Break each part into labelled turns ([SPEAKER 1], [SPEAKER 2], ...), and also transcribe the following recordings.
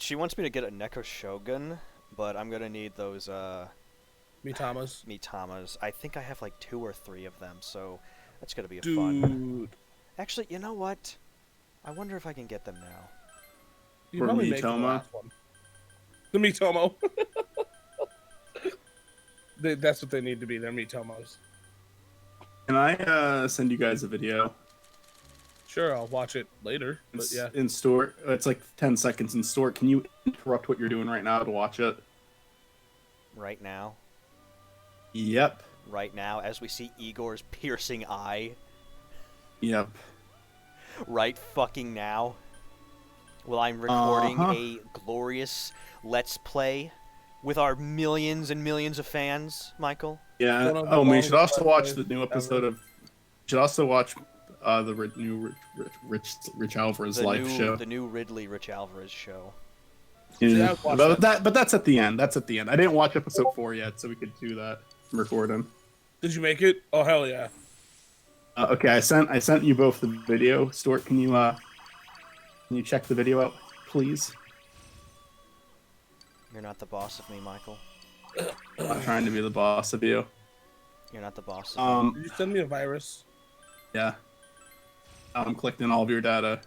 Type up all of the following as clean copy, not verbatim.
[SPEAKER 1] She wants me to get a Neko Shogun, but I'm gonna need those
[SPEAKER 2] Mitamas.
[SPEAKER 1] Mitamas. I think I have like 2 or 3 of them, so that's gonna be a fun.
[SPEAKER 2] Dude.
[SPEAKER 1] Actually, you know what? I wonder if I can get them now.
[SPEAKER 2] You
[SPEAKER 3] Or
[SPEAKER 2] probably make the
[SPEAKER 3] Mitoma.
[SPEAKER 2] last one. The Mitomo. That's what they need to be. They're Mitomos.
[SPEAKER 3] Can I send you guys a video?
[SPEAKER 2] Sure, I'll watch it later. But
[SPEAKER 3] It's
[SPEAKER 2] yeah.
[SPEAKER 3] in Stuart. It's like 10 seconds in Stuart. Can you interrupt what you're doing right now to watch it?
[SPEAKER 1] Right now.
[SPEAKER 3] Yep.
[SPEAKER 1] Right now, as we see Igor's piercing eye.
[SPEAKER 3] Yep.
[SPEAKER 1] Right fucking now. While I'm recording a glorious Let's Play with our millions and millions of fans, Michael.
[SPEAKER 3] Yeah.
[SPEAKER 2] One of the
[SPEAKER 3] Oh, we should
[SPEAKER 2] longest
[SPEAKER 3] also watch
[SPEAKER 2] Let's
[SPEAKER 3] the
[SPEAKER 2] Plays
[SPEAKER 3] new episode
[SPEAKER 2] ever.
[SPEAKER 3] of. Should also watch the new Rich Alvarez live show.
[SPEAKER 1] The new Rich Alvarez show.
[SPEAKER 3] Yeah.
[SPEAKER 2] I'd watch
[SPEAKER 3] But that's at the end. That's at the end. I didn't watch episode 4 yet, so we could do that. Record him.
[SPEAKER 2] Did you make it? Oh hell yeah.
[SPEAKER 3] Okay, I sent you both the video. Stuart, can you check the video out, please?
[SPEAKER 1] You're not the boss of me, Michael.
[SPEAKER 3] I'm not trying to be the boss of you.
[SPEAKER 1] You're not the boss of me.
[SPEAKER 2] Did you send me a virus?
[SPEAKER 3] Yeah. I'm collecting all of your data.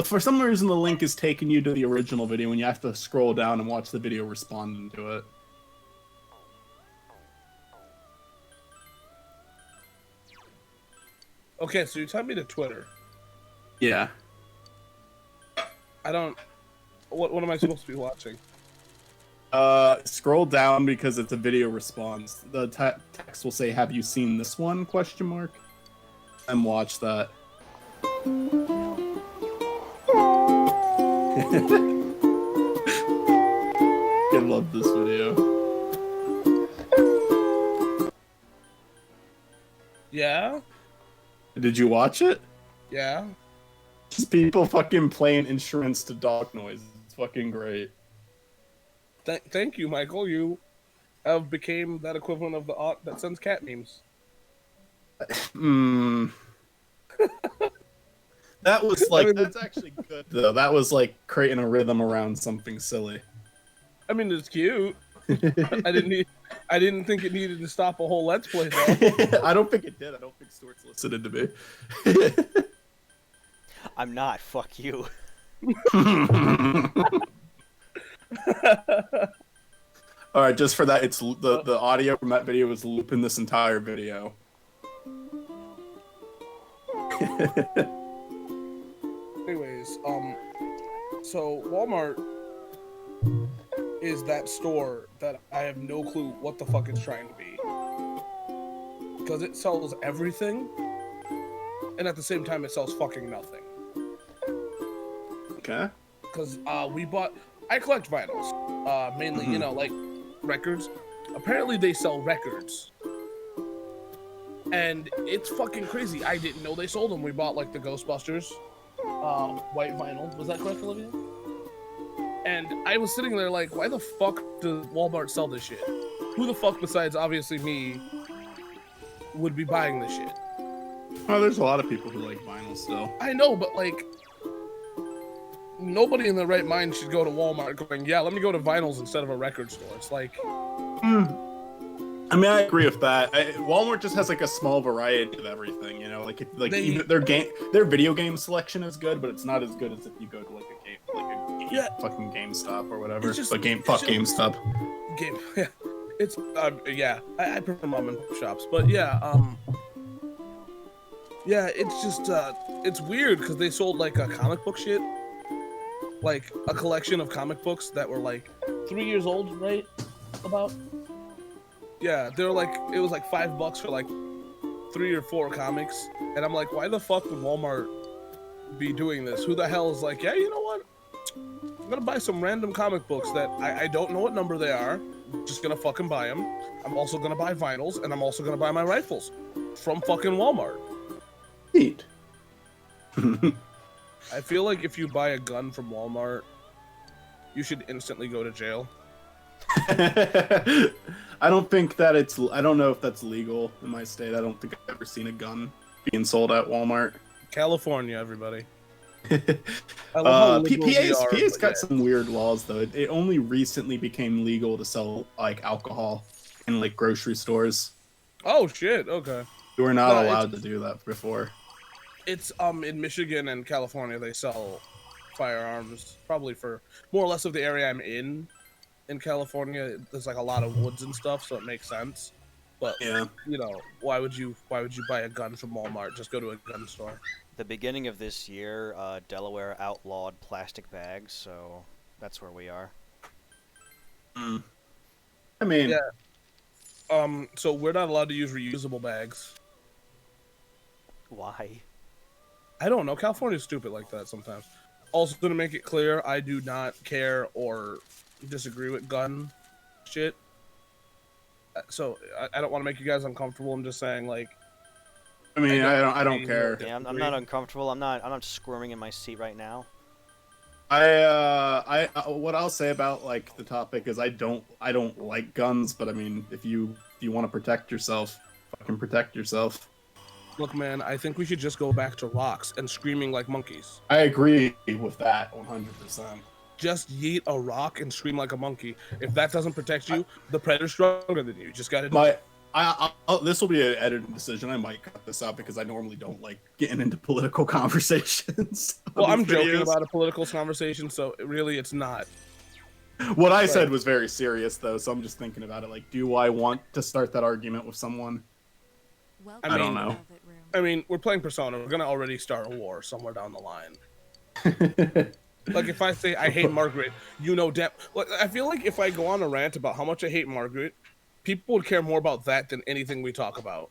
[SPEAKER 3] For some reason, the link is taking you to the original video, and you have to scroll down and watch the video responding to it.
[SPEAKER 2] Okay, so you sent me to Twitter.
[SPEAKER 3] Yeah.
[SPEAKER 2] I don't. What am I supposed to be watching?
[SPEAKER 3] Scroll down because it's a video response. The text will say, "Have you seen this one?" Question mark. And watch that. I love this video.
[SPEAKER 2] Yeah?
[SPEAKER 3] Did you watch it?
[SPEAKER 2] Yeah?
[SPEAKER 3] Just people fucking playing instruments to dog noise. It's fucking great.
[SPEAKER 2] Thank you, Michael. You have became that equivalent of the aunt that sends cat memes.
[SPEAKER 3] That was like,
[SPEAKER 2] I mean,
[SPEAKER 3] that's actually good though. That was like creating a rhythm around something silly.
[SPEAKER 2] I mean, it's cute. I didn't think it needed to stop a whole Let's Play though.
[SPEAKER 3] I don't think it did. I don't think Stuart's listening to me.
[SPEAKER 1] I'm not. Fuck you.
[SPEAKER 3] All right, just for that, it's the audio from that video is looping this entire video.
[SPEAKER 2] Anyways, so Walmart is that store that I have no clue what the fuck it's trying to be. Because it sells everything, and at the same time it sells fucking nothing.
[SPEAKER 3] Okay.
[SPEAKER 2] Because I collect vinyls, mainly, you know, like records. Apparently they sell records. And it's fucking crazy. I didn't know they sold them. We bought like the Ghostbusters white vinyl. Was that correct, Olivia? And I was sitting there like, why the fuck does Walmart sell this shit? Who the fuck besides obviously me would be buying this shit?
[SPEAKER 3] Oh, there's a lot of people who like vinyl still.
[SPEAKER 2] I know, but like nobody in their right mind should go to Walmart going, yeah, let me go to vinyls instead of a record store. It's like
[SPEAKER 3] I mean, I agree with that. Walmart just has like a small variety of everything, you know. Even their video game selection is good, but it's not as good as if you go to like a fucking GameStop or whatever. GameStop.
[SPEAKER 2] Yeah, it's I prefer mom and pop shops, but yeah, it's just it's weird because they sold like a comic book shit, like a collection of comic books that were like 3 years old, right? About. Yeah, they were like, it was like $5 for like 3 or 4 comics, and I'm like, why the fuck would Walmart be doing this? Who the hell is like, yeah, you know what? I'm gonna buy some random comic books that I don't know what number they are. I'm just gonna fucking buy them. I'm also gonna buy vinyls, and I'm also gonna buy my rifles from fucking Walmart.
[SPEAKER 3] Neat.
[SPEAKER 2] I feel like if you buy a gun from Walmart, you should instantly go to jail.
[SPEAKER 3] I don't know if that's legal in my state. I don't think I've ever seen a gun being sold at Walmart.
[SPEAKER 2] California, everybody. I love how liberal we are,
[SPEAKER 3] PA's
[SPEAKER 2] but
[SPEAKER 3] got
[SPEAKER 2] yeah.
[SPEAKER 3] some weird laws though. It only recently became legal to sell like alcohol in like grocery stores.
[SPEAKER 2] Oh shit. Okay.
[SPEAKER 3] You were not
[SPEAKER 2] No,
[SPEAKER 3] allowed to do that before.
[SPEAKER 2] It's in Michigan and California they sell firearms probably for more or less of the area I'm in. In California, there's like a lot of woods and stuff, so it makes sense. But
[SPEAKER 3] Yeah.
[SPEAKER 2] you know, why would you buy a gun from Walmart? Just go to a gun store.
[SPEAKER 1] The beginning of this year, Delaware outlawed plastic bags, so that's where we are.
[SPEAKER 3] Mm. I mean,
[SPEAKER 2] yeah. So we're not allowed to use reusable bags.
[SPEAKER 1] Why?
[SPEAKER 2] I don't know. California's stupid like that sometimes. Also, to make it clear, I do not care or disagree with gun shit. So I don't want to make you guys uncomfortable. I'm just saying, like.
[SPEAKER 3] I mean, I don't care.
[SPEAKER 1] Yeah, I'm not uncomfortable. I'm not squirming in my seat right now.
[SPEAKER 3] What I'll say about like the topic is I don't like guns, but I mean, if you want to protect yourself, fucking protect yourself.
[SPEAKER 2] Look, man, I think we should just go back to rocks and screaming like monkeys. I
[SPEAKER 3] agree with that 100%.
[SPEAKER 2] Just yeet a rock and scream like a monkey. If that doesn't protect you, the predator's stronger than you. Just gotta do it.
[SPEAKER 3] This will be an edited decision. I might cut this out because I normally don't like getting into political conversations.
[SPEAKER 2] Well, I'm joking about a political conversation, so really it's not.
[SPEAKER 3] What I said was very serious, though, so I'm just thinking about it. Like, do I want to start that argument with someone? I don't know.
[SPEAKER 2] I mean, we're playing Persona. We're gonna already start a war somewhere down the line. Like, if I say I hate Margaret, you know, like, I feel like if I go on a rant about how much I hate Margaret, people would care more about that than anything we talk about.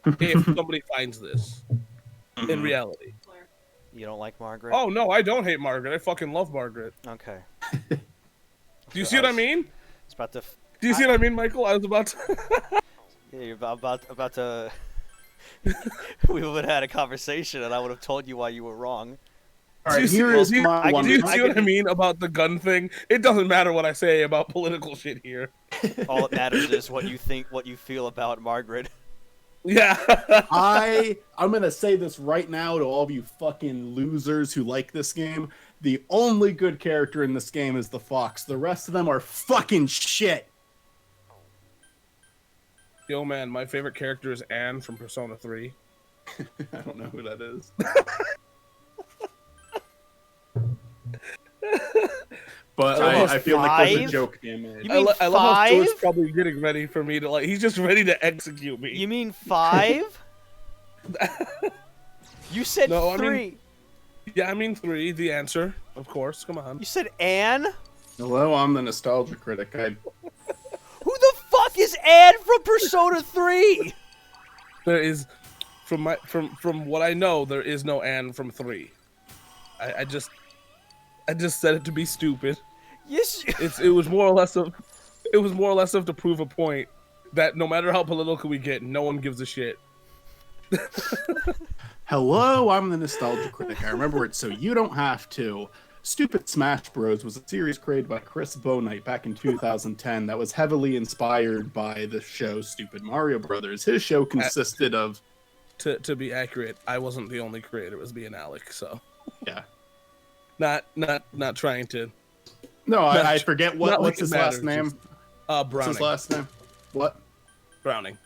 [SPEAKER 2] If somebody finds this in reality.
[SPEAKER 1] You don't like Margaret?
[SPEAKER 2] Oh no, I don't hate Margaret. I fucking love Margaret.
[SPEAKER 1] Okay.
[SPEAKER 2] Do you see what I mean?
[SPEAKER 1] It's about to.
[SPEAKER 2] Do you see what I mean, Michael? I was about to.
[SPEAKER 1] Yeah, you're about to. We would have had a conversation, and I would have told you why you were wrong.
[SPEAKER 3] All right, do you see what
[SPEAKER 2] I mean about the gun thing? It doesn't matter what I say about political shit here.
[SPEAKER 1] All that matters is what you think, what you feel about Margaret.
[SPEAKER 2] Yeah.
[SPEAKER 3] I'm gonna say this right now to all of you fucking losers who like this game. The only good character in this game is the fox. The rest of them are fucking shit.
[SPEAKER 2] Yo, man, my favorite character is Anne from Persona 3.
[SPEAKER 3] I don't know who that is. But I feel like there's a joke being made.
[SPEAKER 1] You mean
[SPEAKER 2] I love how Stuart's probably getting ready for me to, like, he's just ready to execute me.
[SPEAKER 1] You mean 5? You said
[SPEAKER 2] no,
[SPEAKER 1] 3.
[SPEAKER 2] I mean 3, the answer, of course. Come on.
[SPEAKER 1] You said Anne?
[SPEAKER 3] Hello, I'm the nostalgia critic.
[SPEAKER 1] Who the fuck is Anne from Persona 3?
[SPEAKER 2] There is, from what I know, there is no Anne from 3. I just said it to be stupid.
[SPEAKER 1] Yes.
[SPEAKER 2] It was more or less of to prove a point that no matter how political we get, no one gives a shit.
[SPEAKER 3] Hello, I'm the nostalgia critic. I remember it, so you don't have to. Stupid Smash Bros. Was a series created by Chris Bownight back in 2010 that was heavily inspired by the show Stupid Mario Brothers. His show consisted of...
[SPEAKER 2] To be accurate, I wasn't the only creator. It was me and Alec, so...
[SPEAKER 3] Yeah.
[SPEAKER 2] Not trying to...
[SPEAKER 3] No, I forget what's his last name.
[SPEAKER 2] Browning.
[SPEAKER 3] What's his last name? What?
[SPEAKER 2] Browning.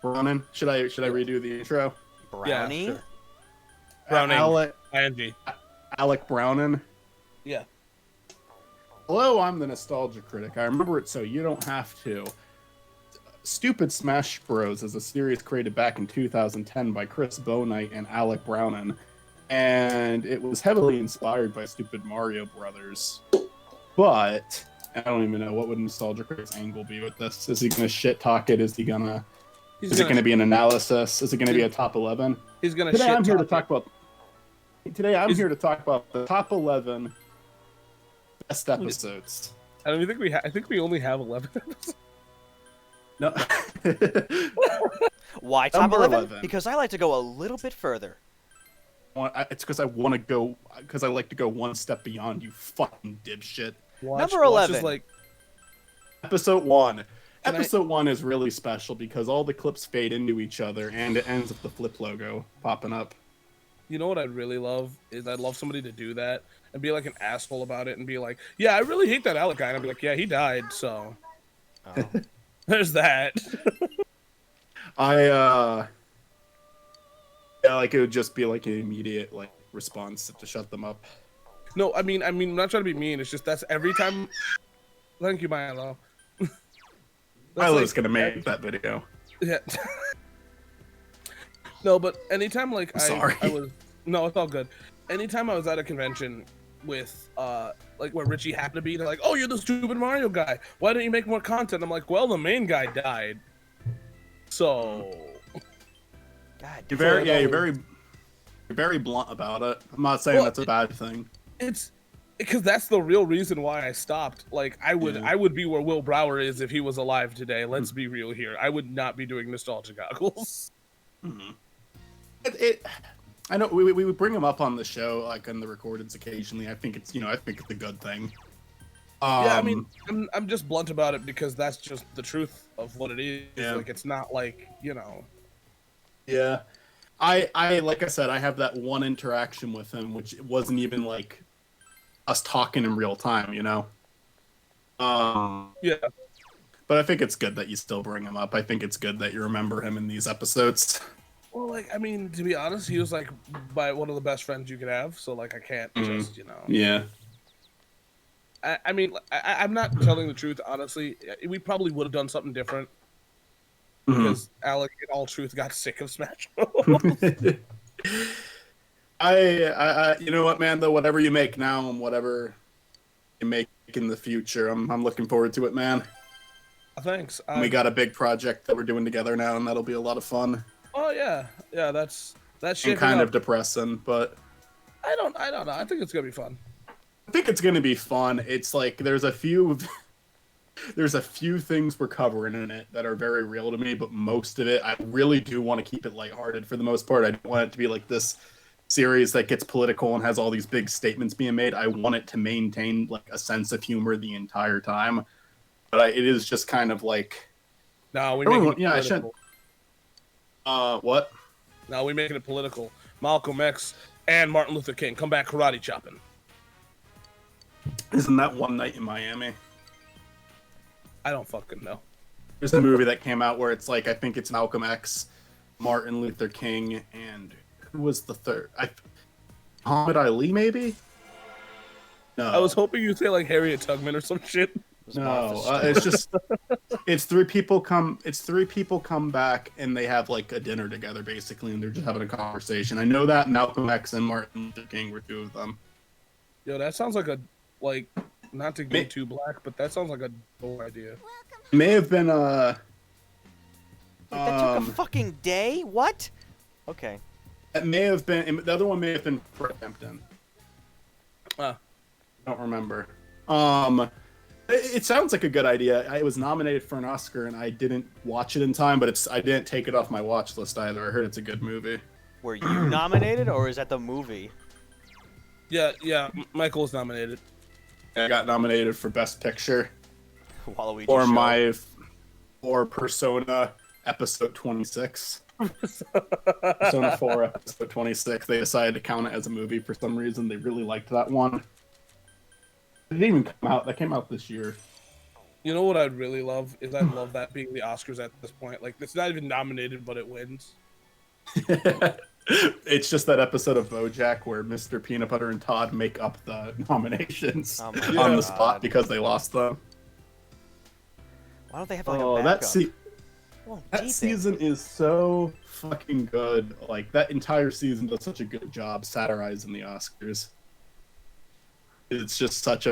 [SPEAKER 3] Browning? Should I redo the intro?
[SPEAKER 1] Browning?
[SPEAKER 2] Yeah, sure. Browning. Alec
[SPEAKER 3] Browning?
[SPEAKER 2] Yeah.
[SPEAKER 3] Hello, I'm the nostalgia critic. I remember it, so you don't have to. Stupid Smash Bros. Is a series created back in 2010 by Chris Bownight and Alec Browning, and it was heavily inspired by Stupid Mario Brothers. But I don't even know what would nostalgia critic's angle be with this. Is he gonna shit talk it? Is it gonna be an analysis? Is it gonna be a top 11?
[SPEAKER 2] He's gonna.
[SPEAKER 3] Today I'm here to talk about the top 11 best episodes.
[SPEAKER 2] I don't think I think we only have 11 episodes.
[SPEAKER 3] No.
[SPEAKER 1] Why top 11? Because I like to go a little bit further.
[SPEAKER 3] It's because I want to go. Because I like to go one step beyond you, fucking dipshit.
[SPEAKER 1] Number 11.
[SPEAKER 2] Like...
[SPEAKER 3] Episode 1. Episode 1 is really special because all the clips fade into each other, and it ends with the Flip logo popping up.
[SPEAKER 2] You know what I'd really love is I'd love somebody to do that and be like an asshole about it and be like, yeah, I really hate that Alec guy. And I'd be like, yeah, he died, so
[SPEAKER 1] Oh.
[SPEAKER 2] there's that.
[SPEAKER 3] Yeah, like it would just be like an immediate like response to shut them up.
[SPEAKER 2] No, I'm not trying to be mean. It's just that's every time. Thank you, Milo.
[SPEAKER 3] Milo's gonna make that video.
[SPEAKER 2] Yeah. No, but anytime like
[SPEAKER 3] Sorry.
[SPEAKER 2] I was no, it's all good. Anytime I was at a convention with like where Richie happened to be, they're like, "Oh, you're the stupid Mario guy. Why don't you make more content?" I'm like, "Well, the main guy died." So
[SPEAKER 1] God.
[SPEAKER 3] You're very blunt about it. I'm not saying that's a bad thing.
[SPEAKER 2] it's because that's the real reason why I stopped. Like I would be where Will Brower is if he was alive today. Let's be real here. I would not be doing nostalgia goggles.
[SPEAKER 3] Mm-hmm. I know we bring him up on the show, like on the recordings occasionally. I think it's a good thing.
[SPEAKER 2] Yeah, I mean, I'm just blunt about it because that's just the truth of what it is.
[SPEAKER 3] Yeah.
[SPEAKER 2] Like it's not like
[SPEAKER 3] Yeah, I like I said, I have that one interaction with him, which wasn't even like us talking in real time,
[SPEAKER 2] Yeah.
[SPEAKER 3] But I think it's good that you still bring him up. I think it's good that you remember him in these episodes.
[SPEAKER 2] Well, like I mean, to be honest, he was like by one of the best friends you could have. So like I can't just
[SPEAKER 3] Yeah.
[SPEAKER 2] I mean, I'm not telling the truth. Honestly, we probably would have done something different because Alec, in all truth, got sick of Smash Bros.
[SPEAKER 3] I you know what, man, though, whatever you make now and whatever you make in the future, I'm looking forward to it, man.
[SPEAKER 2] Thanks.
[SPEAKER 3] We got a big project that we're doing together now, and that'll be a lot of fun.
[SPEAKER 2] Oh yeah, that's
[SPEAKER 3] and kind of depressing, but
[SPEAKER 2] I don't know. I think it's gonna be fun.
[SPEAKER 3] I think it's gonna be fun. It's like there's a few things we're covering in it that are very real to me, but most of it, I really do want to keep it lighthearted for the most part. I don't want it to be like this series that gets political and has all these big statements being made. I want it to maintain like a sense of humor the entire time, but it is just kind of like.
[SPEAKER 2] No, we make it
[SPEAKER 3] I shouldn't. What?
[SPEAKER 2] No, we making it political. Malcolm X and Martin Luther King come back karate chopping.
[SPEAKER 3] Isn't that One Night in Miami?
[SPEAKER 2] I don't fucking know.
[SPEAKER 3] There's a movie that came out where it's like I think it's Malcolm X, Martin Luther King, and who was the third? Muhammad Ali, maybe? No.
[SPEAKER 2] I was hoping you'd say like Harriet Tubman or some shit.
[SPEAKER 3] No, it's just it's three people come back and they have like a dinner together basically, and they're just having a conversation. I know that Malcolm X and Martin Luther King were two of them.
[SPEAKER 2] Yo, that sounds like not to get too black, but that sounds like a cool idea.
[SPEAKER 3] May have been
[SPEAKER 1] Wait, that took a fucking day? What? Okay.
[SPEAKER 3] It may have been the other one may have been Fred Hampton. I don't remember. It sounds like a good idea. It was nominated for an Oscar, and I didn't watch it in time, but I didn't take it off my watch list either. I heard it's a good movie.
[SPEAKER 1] Were you nominated, or is that the movie?
[SPEAKER 2] Yeah. Michael was nominated.
[SPEAKER 3] I got nominated for Best Picture.
[SPEAKER 1] Waluigi
[SPEAKER 3] or Persona Episode 26. Persona 4 Episode 26. They decided to count it as a movie for some reason. They really liked that one. It didn't even come out. That came out this year.
[SPEAKER 2] You know what I'd really love is I'd love that being the Oscars at this point. Like it's not even nominated, but it wins.
[SPEAKER 3] It's just that episode of BoJack where Mr. Peanut Butter and Todd make up the nominations on the spot because they lost them.
[SPEAKER 1] Why don't they have like a backup?
[SPEAKER 3] That season is so fucking good. Like that entire season does such a good job satirizing the Oscars. It's just such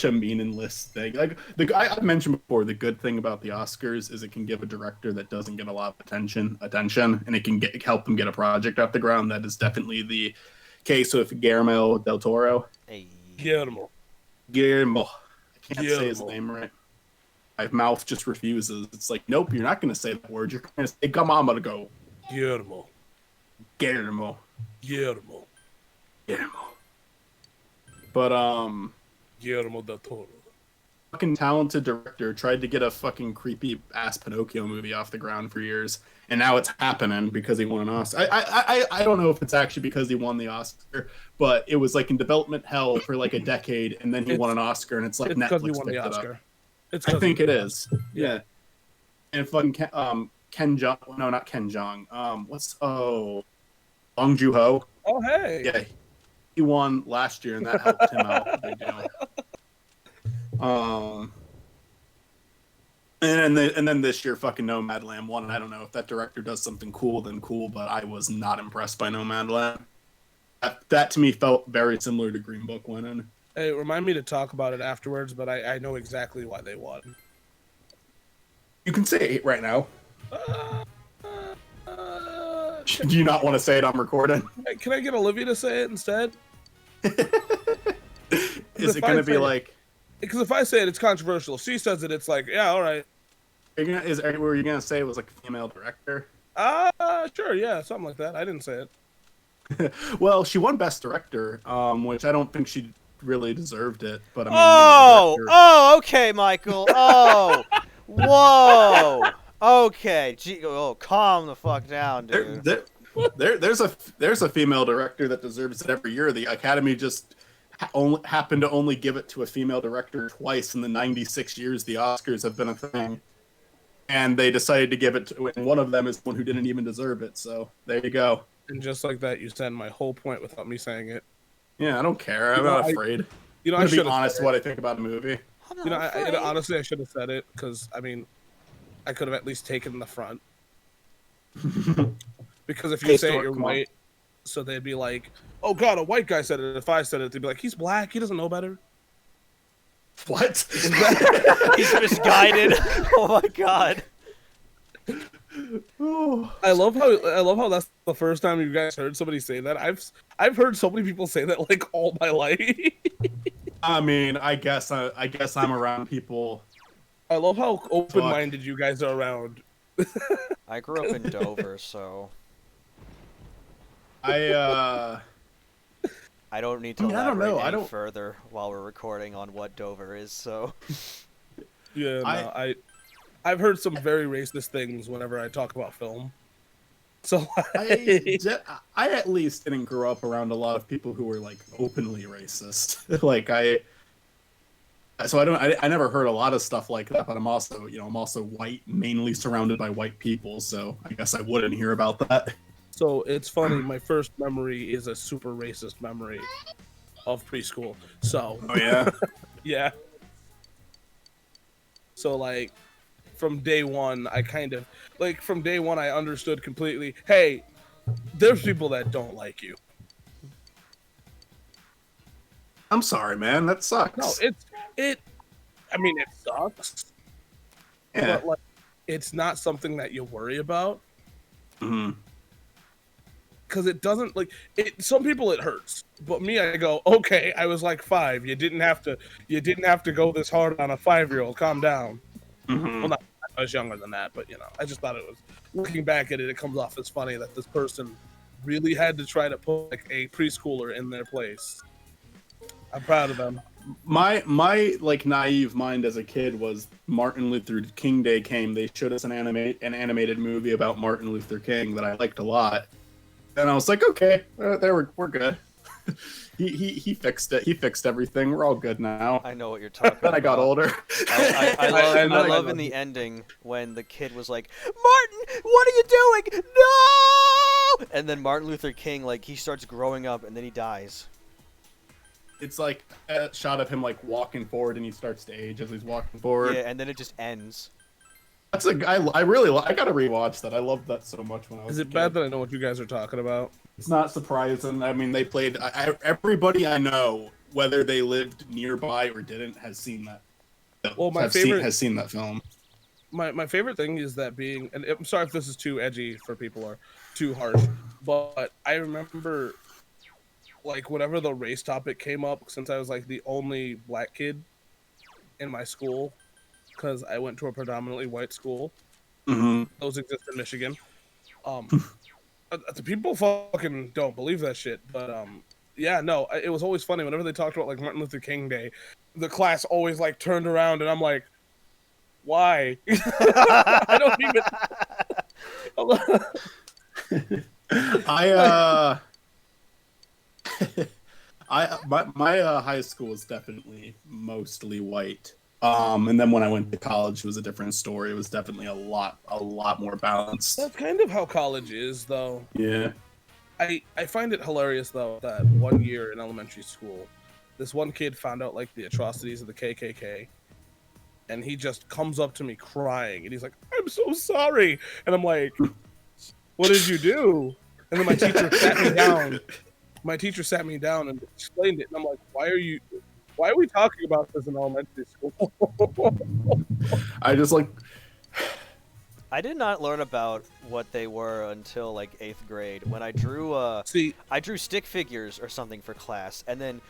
[SPEAKER 3] a meaningless thing. Like I mentioned before, the good thing about the Oscars is it can give a director that doesn't get a lot of attention, and it can help them get a project off the ground. That is definitely the case with Guillermo del Toro.
[SPEAKER 1] Hey.
[SPEAKER 2] Guillermo.
[SPEAKER 3] I can't say his name right. My mouth just refuses. It's like, nope, you're not going to say that word. You're going to say, come on, I'm going to go.
[SPEAKER 2] Guillermo.
[SPEAKER 3] But
[SPEAKER 2] Guillermo del Toro.
[SPEAKER 3] fucking talented director tried to get a fucking creepy ass Pinocchio movie off the ground for years, and now it's happening because he won an Oscar. I don't know if it's actually because he won the Oscar, but it was like in development hell for like a decade, and then he won an Oscar, and it's like
[SPEAKER 2] it's because he
[SPEAKER 3] Netflix
[SPEAKER 2] won the
[SPEAKER 3] picked it
[SPEAKER 2] Oscar.
[SPEAKER 3] up.
[SPEAKER 2] It's
[SPEAKER 3] I think it is.
[SPEAKER 2] Yeah.
[SPEAKER 3] Yeah. And fucking Ken Jeong. No, not Ken Jeong. Bong Joon-ho.
[SPEAKER 2] Oh hey.
[SPEAKER 3] Yeah, he won last year, and that helped him out a big deal. And then this year, fucking Nomadland won. And I don't know if that director does something cool, then cool. But I was not impressed by Nomadland. That to me felt very similar to Green Book winning.
[SPEAKER 2] Hey, remind me to talk about it afterwards, but I know exactly why they won.
[SPEAKER 3] You can say it right now. Do you not want to say it on recording?
[SPEAKER 2] Can I get Olivia to say it instead?
[SPEAKER 3] Is it going to be like...
[SPEAKER 2] Because if I say it, it's controversial. If she says it, it's like, yeah, all right.
[SPEAKER 3] Were you going to say it was like a female director?
[SPEAKER 2] Sure, yeah, something like that. I didn't say it.
[SPEAKER 3] Well, she won Best Director, which I don't think she really deserved it. But I mean,
[SPEAKER 1] okay, Michael. Oh, whoa. Okay, calm the fuck down, dude.
[SPEAKER 3] There's a female director that deserves it every year. The Academy just happened to only give it to a female director twice in the 96 years the Oscars have been a thing, and they decided to give it to, and one of them is one who didn't even deserve it. So there you go.
[SPEAKER 2] And just like that, you said my whole point without me saying it.
[SPEAKER 3] Yeah, I don't care. I'm not afraid.
[SPEAKER 2] I'm
[SPEAKER 3] gonna be honest what I think about a movie.
[SPEAKER 2] Honestly, I should have said it because I mean, I could have at least taken the front. Because if you say it, you're white, so they'd be like, "Oh God, a white guy said it." If I said it, they'd be like, "He's black. He doesn't know better."
[SPEAKER 3] What?
[SPEAKER 1] He's misguided. Oh my God.
[SPEAKER 2] I love how that's the first time you guys heard somebody say that. I've heard so many people say that like all my life.
[SPEAKER 3] I mean, I guess I'm around people.
[SPEAKER 2] I love how open-minded you guys are around.
[SPEAKER 1] I grew up in Dover, so
[SPEAKER 3] I
[SPEAKER 1] don't need to elaborate any further while we're recording on what Dover is. So
[SPEAKER 2] yeah, I've heard some very racist things whenever I talk about film. So
[SPEAKER 3] I at least didn't grow up around a lot of people who were like openly racist. I never heard a lot of stuff like that, but I'm also white, mainly surrounded by white people, so I guess I wouldn't hear about that.
[SPEAKER 2] So it's funny, my first memory is a super racist memory of preschool. So
[SPEAKER 3] oh yeah.
[SPEAKER 2] Yeah. So like from day one, I understood completely, hey, there's people that don't like you.
[SPEAKER 3] I'm sorry, man. That sucks.
[SPEAKER 2] No, it sucks. Yeah. But like, it's not something that you worry about.
[SPEAKER 3] Mm-hmm.
[SPEAKER 2] Because it doesn't some people it hurts, but me, I go, okay, I was like 5. You didn't have to go this hard on a 5-year-old. Calm down.
[SPEAKER 3] Mm-hmm.
[SPEAKER 2] Well, I was younger than that, but I just thought it was, looking back at it, it comes off as funny that this person really had to try to put like a preschooler in their place. I'm proud of them.
[SPEAKER 3] My like naive mind as a kid was Martin Luther King Day came. They showed us an animated movie about Martin Luther King that I liked a lot, and I was like, okay, we're good. He fixed it. He fixed everything. We're all good now.
[SPEAKER 1] I know what you're talking about.
[SPEAKER 3] Then I got older.
[SPEAKER 1] I love in the ending when the kid was like, Martin, what are you doing? No! And then Martin Luther King, like, he starts growing up and then he dies.
[SPEAKER 3] It's like a shot of him like walking forward, and he starts to age as he's walking forward.
[SPEAKER 1] Yeah, and then it just ends.
[SPEAKER 3] That's I gotta rewatch that. I loved that so much when I was.
[SPEAKER 2] Is it bad that I know what you guys are talking about?
[SPEAKER 3] It's not surprising. I mean, they played. Everybody I know, whether they lived nearby or didn't, has seen that.
[SPEAKER 2] Well,
[SPEAKER 3] has seen that film.
[SPEAKER 2] My favorite thing is that being, and I'm sorry if this is too edgy for people or too harsh, but I remember, like, whenever the race topic came up, since I was like the only black kid in my school, because I went to a predominantly white school.
[SPEAKER 3] Mm-hmm.
[SPEAKER 2] Those exist in Michigan. The people fucking don't believe that shit, but yeah, no, it was always funny whenever they talked about like Martin Luther King Day, the class always like turned around and I'm like, why? I don't even.
[SPEAKER 3] I my high school was definitely mostly white. And then when I went to college, it was a different story. It was definitely a lot more balanced.
[SPEAKER 2] That's kind of how college is, though.
[SPEAKER 3] Yeah.
[SPEAKER 2] I find it hilarious though that 1 year in elementary school, this one kid found out like the atrocities of the KKK, and he just comes up to me crying, and he's like, "I'm so sorry," and I'm like, "What did you do?" And then my teacher sat me down. My teacher sat me down and explained it, and I'm like, "Why are we talking about this in elementary school?"
[SPEAKER 3] I just like.
[SPEAKER 1] I did not learn about what they were until like 8th grade when I drew I drew stick figures or something for class, and then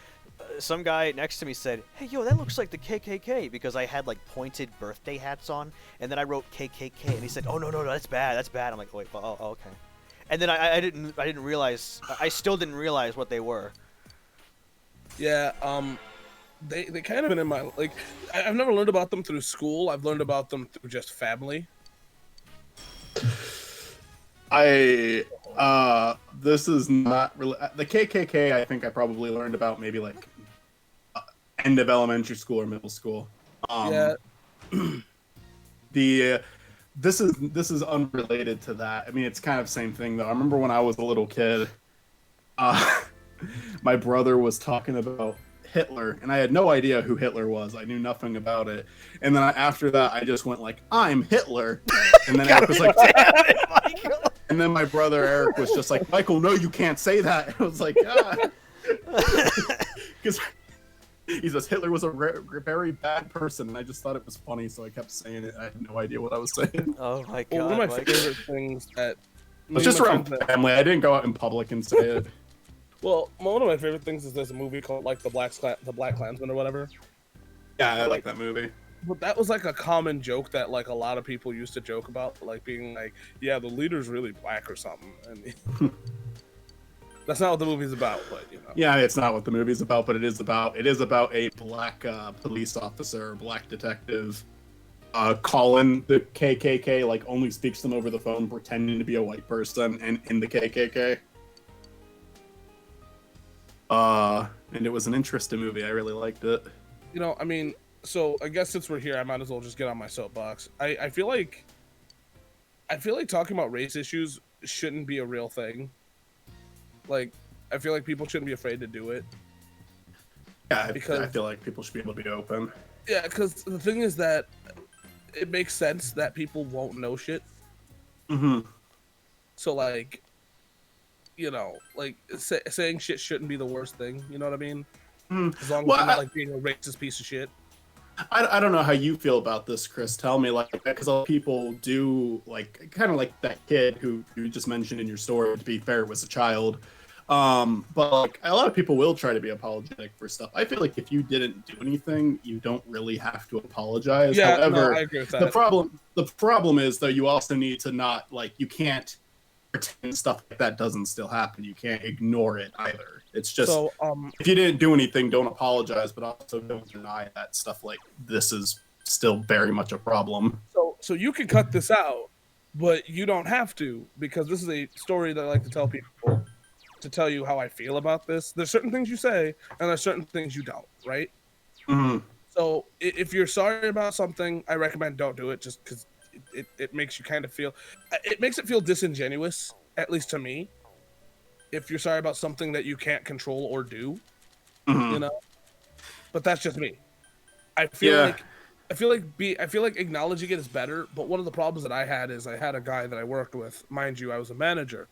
[SPEAKER 1] some guy next to me said, "Hey, yo, that looks like the KKK," because I had like pointed birthday hats on, and then I wrote KKK, and he said, "Oh no, that's bad. I'm like, "Wait, oh, okay." And then I didn't realize, I still didn't realize what they were.
[SPEAKER 2] Yeah, they kind of been in my like. I've never learned about them through school. I've learned about them through just family.
[SPEAKER 3] This is not really the KKK. I think I probably learned about maybe like end of elementary school or middle school.
[SPEAKER 2] Yeah.
[SPEAKER 3] This is unrelated to that. I mean, it's kind of the same thing though. I remember when I was a little kid, my brother was talking about Hitler, and I had no idea who Hitler was. I knew nothing about it. And then after that, I just went like, "I'm Hitler," and then Eric was like, and then my brother Eric was just like, "Michael, no, you can't say that." And I was like, because he says Hitler was a very bad person, and I just thought it was funny, so I kept saying it. I had no idea what I was saying.
[SPEAKER 1] Oh my god!
[SPEAKER 2] Well, one of my favorite things that
[SPEAKER 3] it's just around family. I didn't go out in public and say it.
[SPEAKER 2] Well, one of my favorite things is there's a movie called like the Black Klansman or whatever.
[SPEAKER 3] Yeah, I like that movie.
[SPEAKER 2] But that was like a common joke that like a lot of people used to joke about, like being like, "Yeah, the leader's really black or something." And that's not what the movie's about, but you know.
[SPEAKER 3] Yeah, it's not what the movie's about, but it is about a black police officer, black detective, calling the KKK, like only speaks to them over the phone, pretending to be a white person and in the KKK. And it was an interesting movie. I really liked it.
[SPEAKER 2] You know, I mean, so I guess since we're here, I might as well just get on my soapbox. I feel like talking about race issues shouldn't be a real thing. Like, I feel like people shouldn't be afraid to do it.
[SPEAKER 3] Yeah, I feel like people should be able to be open.
[SPEAKER 2] Yeah, because the thing is that it makes sense that people won't know shit.
[SPEAKER 3] Mm-hmm.
[SPEAKER 2] So, like, you know, like, saying shit shouldn't be the worst thing. You know what I mean? As long as you're not, like, being a racist piece of shit.
[SPEAKER 3] I don't know how you feel about this, Chris. Tell me, like, because a lot of people do, like, kind of like that kid who you just mentioned in your story. To be fair, was a child. But like a lot of people will try to be apologetic for stuff. I feel like if you didn't do anything, you don't really have to apologize.
[SPEAKER 2] Yeah,
[SPEAKER 3] however,
[SPEAKER 2] no, I agree with that.
[SPEAKER 3] The problem is though, you also need to not like you can't pretend stuff like that doesn't still happen. You can't ignore it either. It's just if you didn't do anything, don't apologize, but also don't deny that stuff like this is still very much a problem.
[SPEAKER 2] So you can cut this out, but you don't have to, because this is a story that I like to tell people, to tell you how I feel about this. There's certain things you say, and there's certain things you don't, right?
[SPEAKER 3] Mm-hmm.
[SPEAKER 2] So if you're sorry about something, I recommend don't do it, just because it makes you kind of feel, it makes it feel disingenuous, at least to me, if you're sorry about something that you can't control or do, you know? But that's just me. I feel like acknowledging it is better, but one of the problems that I had is I had a guy that I worked with, mind you, I was a manager.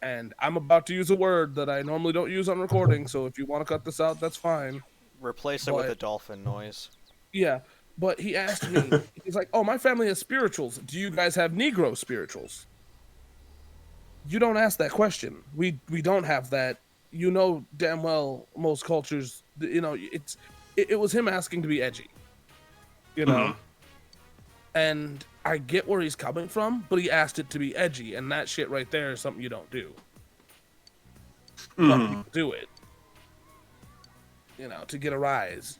[SPEAKER 2] And I'm about to use a word that I normally don't use on recording, so if you want to cut this out, that's fine.
[SPEAKER 1] Replace it with a dolphin noise.
[SPEAKER 2] Yeah, but he asked me, he's like, "Oh, my family has spirituals. Do you guys have Negro spirituals?" You don't ask that question. We don't have that. You know damn well most cultures, you know, it was him asking to be edgy. You know? And I get where he's coming from, but he asked it to be edgy, and that shit right there is something you don't do. But people do it. to get a rise,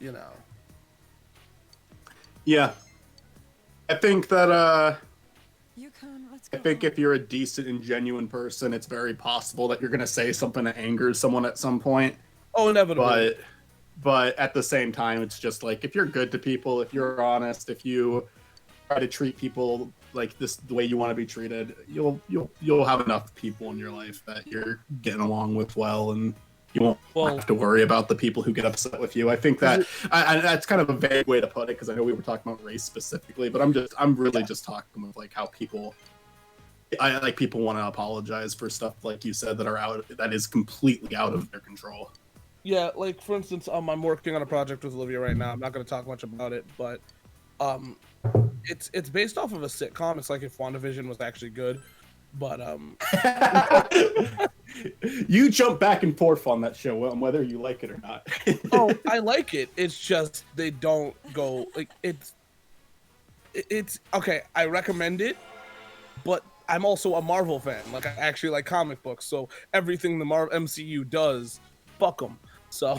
[SPEAKER 3] Yeah. I think that
[SPEAKER 4] let's
[SPEAKER 3] I
[SPEAKER 4] go
[SPEAKER 3] think
[SPEAKER 4] home.
[SPEAKER 3] if you're a decent and genuine person, it's very possible that you're going to say something that angers someone at some point.
[SPEAKER 2] Oh, inevitably.
[SPEAKER 3] But at the same time, it's just like if you're good to people, if you're honest, if you try to treat people like this the way you want to be treated, you'll have enough people in your life that you're getting along with well, and you won't have to worry about the people who get upset with you. I think that that's kind of a vague way to put it because I know we were talking about race specifically, but I'm really just talking with like how people. I like people want to apologize for stuff like you said that is completely out of their control.
[SPEAKER 2] Yeah, like for instance, I'm working on a project with Olivia right now. I'm not going to talk much about it, but it's based off of a sitcom. It's like if WandaVision was actually good, but
[SPEAKER 3] you jump back and forth on that show, whether you like it or not.
[SPEAKER 2] Oh, I like it. It's just they don't go like it's okay. I recommend it, but I'm also a Marvel fan. Like I actually like comic books, so everything the Marvel MCU does, fuck them. So,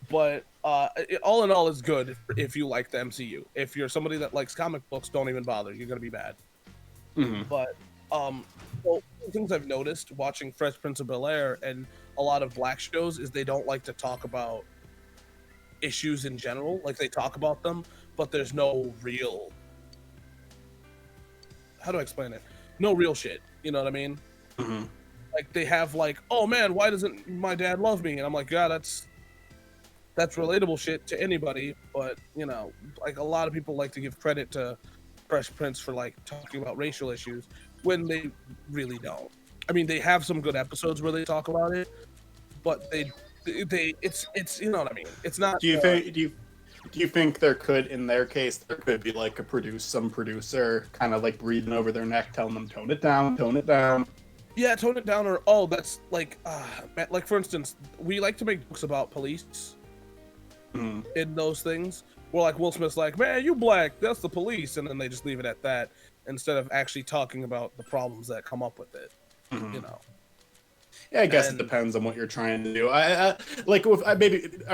[SPEAKER 2] but all in all, it's good if you like the MCU. If you're somebody that likes comic books, don't even bother. You're gonna be bad.
[SPEAKER 3] Mm-hmm.
[SPEAKER 2] But well, things I've noticed watching Fresh Prince of Bel-Air and a lot of black shows is they don't like to talk about issues in general. Like they talk about them, but there's no real. How do I explain it? No real shit. You know what I mean?
[SPEAKER 3] Mm-hmm.
[SPEAKER 2] Like they have like, oh man, why doesn't my dad love me? And I'm like, yeah, that's relatable shit to anybody. But like a lot of people like to give credit to Fresh Prince for like talking about racial issues when they really don't. I mean, they have some good episodes where they talk about it, but it's you know what I mean. It's not.
[SPEAKER 3] Do you think there could, in their case, there could be like some producer kind of like breathing over their neck, telling them tone it down, tone it down.
[SPEAKER 2] Yeah, tone it down, or that's like for instance, we like to make books about police. In those things, where like Will Smith's like, man, you black, that's the police, and then they just leave it at that instead of actually talking about the problems that come up with it.
[SPEAKER 3] Yeah, I guess it depends on what you're trying to do.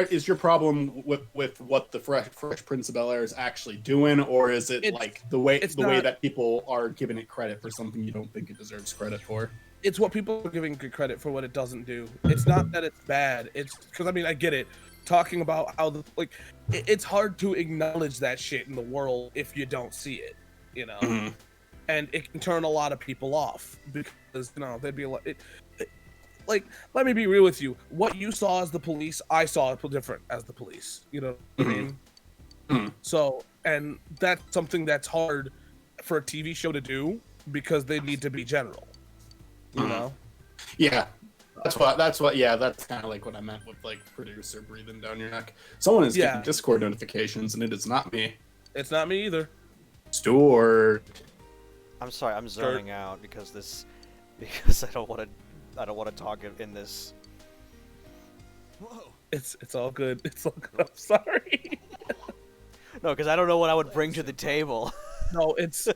[SPEAKER 3] Is your problem with what the Fresh Prince of Bel-Air is actually doing, or is it like the way that people are giving it credit for something you don't think it deserves credit for?
[SPEAKER 2] It's what people are giving good credit for what it doesn't do. It's not that it's bad. It's because I mean I get it. Talking about how it's hard to acknowledge that shit in the world if you don't see it, and it can turn a lot of people off because they'd be like, let me be real with you. What you saw as the police, I saw it different as the police. You know what I mean? So, and that's something that's hard for a TV show to do because they need to be general. You know?
[SPEAKER 3] Yeah. That's kind of like what I meant with like producer breathing down your neck. Someone is getting Discord notifications, and it is not me.
[SPEAKER 2] It's not me either.
[SPEAKER 3] Stuart.
[SPEAKER 1] I'm sorry, I'm zoning out because I don't want to talk in this.
[SPEAKER 4] Whoa.
[SPEAKER 2] It's all good. It's all good. I'm sorry.
[SPEAKER 1] No, because I don't know what I would bring to the table.
[SPEAKER 2] No, it's.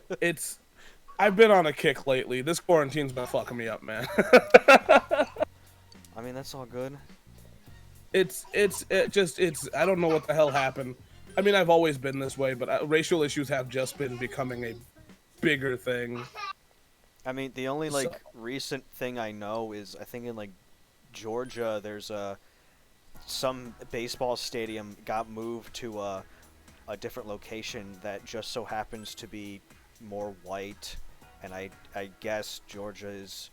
[SPEAKER 2] I've been on a kick lately. This quarantine's been fucking me up, man.
[SPEAKER 1] I mean, that's all good.
[SPEAKER 2] It's I don't know what the hell happened. I mean, I've always been this way, but racial issues have just been becoming a bigger thing.
[SPEAKER 1] I mean, the only recent thing I know is I think in like Georgia, there's some baseball stadium got moved to a different location that just so happens to be more white, and I guess Georgia is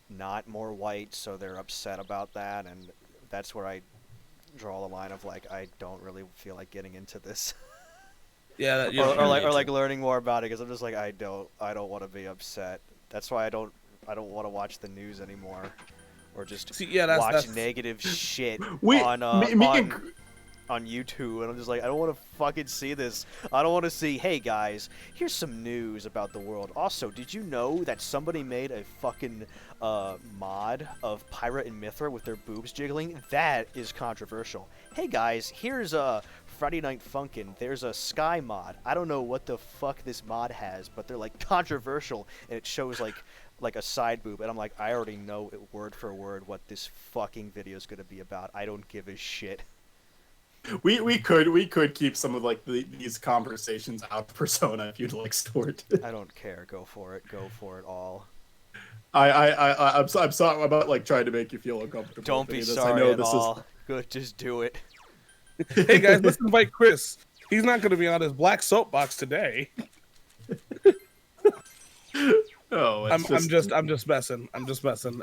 [SPEAKER 1] not more white, so they're upset about that, and that's where I draw the line of like I don't really feel like getting into this.
[SPEAKER 2] Yeah,
[SPEAKER 1] or like learning more about it because I'm just like I don't want to be upset. That's why I don't want to watch the news anymore, or just watch negative shit on YouTube, and I'm just like, I don't want to fucking see this. I don't want to see, hey guys, here's some news about the world. Also, did you know that somebody made a fucking mod of Pyra and Mithra with their boobs jiggling? That is controversial. Hey guys, here's Friday Night Funkin'. There's a Sky mod. I don't know what the fuck this mod has, but they're like controversial, and it shows like like a side boob, and I'm like, I already know it word for word what this fucking video is gonna be about. I don't give a shit.
[SPEAKER 3] We could keep some of like these conversations out of Persona if you'd like, Stuart.
[SPEAKER 1] I don't care. Go for it. Go for it all.
[SPEAKER 3] I'm sorry about like trying to make you feel uncomfortable.
[SPEAKER 1] Don't be
[SPEAKER 3] this.
[SPEAKER 1] sorry
[SPEAKER 3] I know
[SPEAKER 1] at
[SPEAKER 3] this
[SPEAKER 1] all. Good, just do it.
[SPEAKER 2] Hey guys, let's invite Chris. He's not going to be on his black soapbox today.
[SPEAKER 3] Oh,
[SPEAKER 2] I'm just messing. I'm just messing.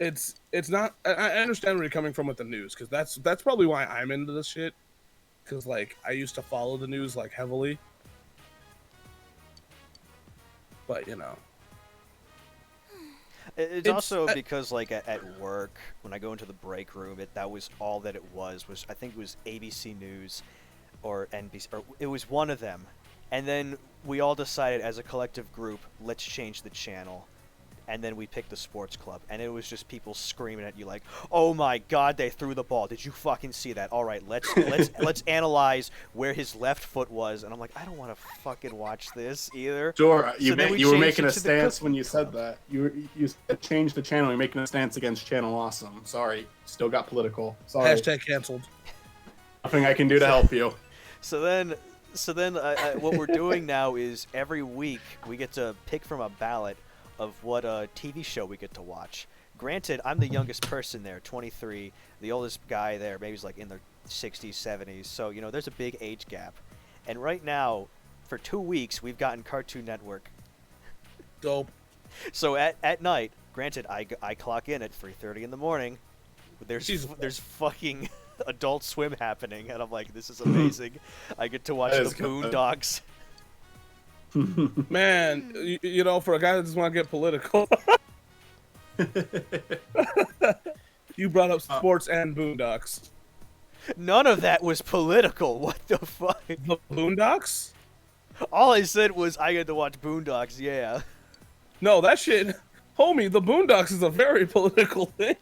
[SPEAKER 2] It's not. I understand where you're coming from with the news, because that's probably why I'm into this shit. Because like I used to follow the news like heavily, but you know.
[SPEAKER 1] It's also because like at work, when I go into the break room, that was all that it was I think it was ABC News or NBC, or it was one of them. And then we all decided as a collective group, let's change the channel. And then we picked the sports club, and it was just people screaming at you like, "Oh my God, they threw the ball! Did you fucking see that? All right, let's analyze where his left foot was." And I'm like, I don't want to fucking watch this either.
[SPEAKER 3] Sure, you were making a
[SPEAKER 1] to
[SPEAKER 3] stance when you said that. You changed the channel. You're making a stance against Channel Awesome. Sorry, still got political. Sorry.
[SPEAKER 2] Hashtag canceled.
[SPEAKER 3] Nothing I can do to help you.
[SPEAKER 1] So then, what we're doing now is every week we get to pick from a ballot of what TV show we get to watch. Granted, I'm the youngest person there, 23. The oldest guy there, maybe he's like in their 60s, 70s. So, you know, there's a big age gap. And right now, for 2 weeks, we've gotten Cartoon Network.
[SPEAKER 2] Dope.
[SPEAKER 1] So at night, granted, I clock in at 3:30 in the morning. There's fucking Adult Swim happening, and I'm like, this is amazing. I get to watch the Boondocks.
[SPEAKER 2] Man, you know, for a guy that doesn't want to get political, you brought up sports and Boondocks.
[SPEAKER 1] None of that was political. What the fuck?
[SPEAKER 2] The Boondocks?
[SPEAKER 1] All I said was I get to watch Boondocks. Yeah.
[SPEAKER 2] No, that shit, homie. The Boondocks is a very political thing.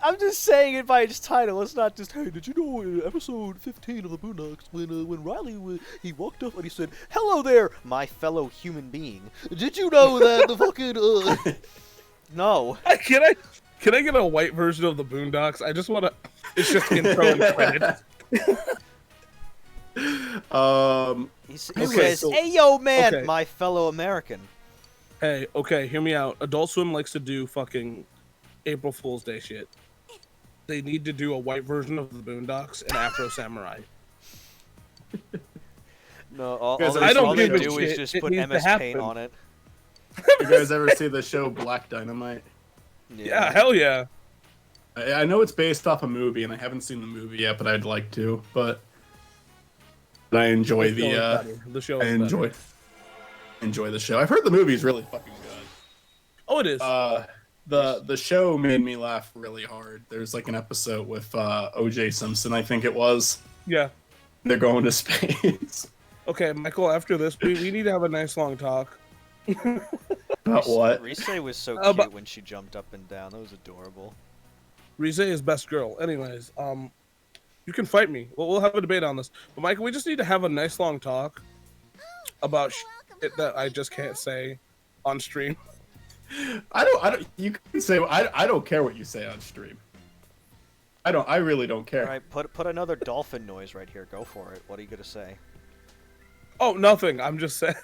[SPEAKER 1] I'm just saying it by its title. It's not just, hey, did you know in episode 15 of the Boondocks when Riley he walked up and he said, "Hello there, my fellow human being. Did you know that the fucking No.
[SPEAKER 2] Can I get a white version of the Boondocks? I just want to. It's just intro and credits.
[SPEAKER 1] He says, "Hey, yo, man,
[SPEAKER 2] okay.
[SPEAKER 1] my fellow American."
[SPEAKER 2] Hey, okay, hear me out. Adult Swim likes to do fucking April Fool's Day shit. They need to do a white version of the Boondocks and Afro Samurai.
[SPEAKER 1] No, all
[SPEAKER 2] they
[SPEAKER 1] do is just put MS Paint on it.
[SPEAKER 3] You guys ever see the show Black Dynamite?
[SPEAKER 2] Yeah, hell yeah.
[SPEAKER 3] I know it's based off a movie, and I haven't seen the movie yet, but I'd like to. But I enjoy
[SPEAKER 2] the show.
[SPEAKER 3] Enjoy the show. I've heard the movie's really fucking good.
[SPEAKER 2] Oh, it is.
[SPEAKER 3] The show made me laugh really hard. There's like an episode with O.J. Simpson, I think it was.
[SPEAKER 2] Yeah.
[SPEAKER 3] They're going to space.
[SPEAKER 2] Okay, Michael, after this, we need to have a nice long talk.
[SPEAKER 3] About what?
[SPEAKER 1] Rise was so cute when she jumped up and down. That was adorable.
[SPEAKER 2] Rise is best girl. Anyways, you can fight me. We'll have a debate on this. But Michael, we just need to have a nice long talk about shit that I just can't say on stream.
[SPEAKER 3] I don't. You can say I don't care what you say on stream. I really don't care.
[SPEAKER 1] All right, put another dolphin noise right here. Go for it. What are you gonna say?
[SPEAKER 2] Oh, nothing. I'm just saying.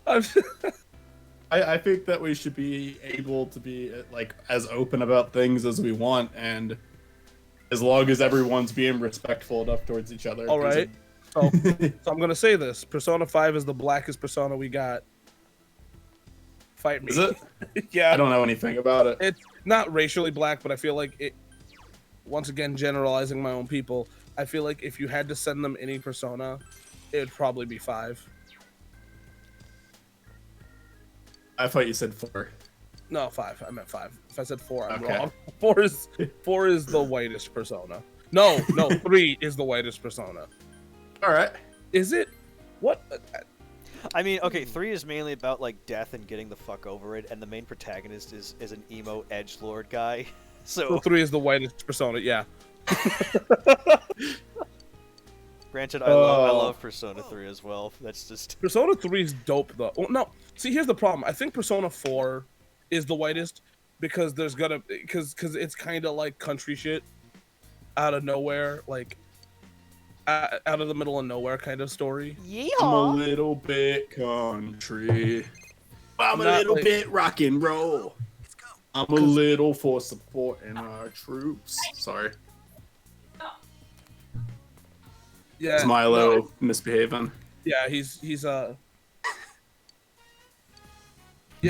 [SPEAKER 3] I think that we should be able to be like as open about things as we want, and as long as everyone's being respectful enough towards each other.
[SPEAKER 2] All right. So I'm gonna say this: Persona 5 is the blackest Persona we got. Fight me.
[SPEAKER 3] Is it?
[SPEAKER 2] Yeah.
[SPEAKER 3] I don't know anything about it.
[SPEAKER 2] It's not racially black, but I feel like it. Once again, generalizing my own people, I feel like if you had to send them any Persona, it'd probably be 5.
[SPEAKER 3] I thought you said 4.
[SPEAKER 2] No, 5. I meant 5. If I said 4, I'm
[SPEAKER 3] Okay.
[SPEAKER 2] wrong. 4 is the whitest Persona. No, 3 is the whitest Persona.
[SPEAKER 3] All right.
[SPEAKER 2] Is it? What?
[SPEAKER 1] I mean, okay, 3 is mainly about like death and getting the fuck over it, and the main protagonist is an emo edgelord guy. So
[SPEAKER 2] 3 is the whitest Persona. Yeah.
[SPEAKER 1] Granted, I love Persona 3 as well. That's just
[SPEAKER 2] Persona 3 is dope though. Well, no, see, here's the problem. I think Persona 4 is the whitest because because it's kind of like country shit out of nowhere, like out of the middle of nowhere kind of story.
[SPEAKER 3] I'm a
[SPEAKER 1] yeehaw.
[SPEAKER 3] little bit country. I'm a
[SPEAKER 2] Not
[SPEAKER 3] little
[SPEAKER 2] like-
[SPEAKER 3] bit rock and roll. I'm a little for supporting our troops. Sorry.
[SPEAKER 2] Yeah,
[SPEAKER 3] Is Milo
[SPEAKER 2] no,
[SPEAKER 3] misbehaving?
[SPEAKER 2] yeah, he's yeah,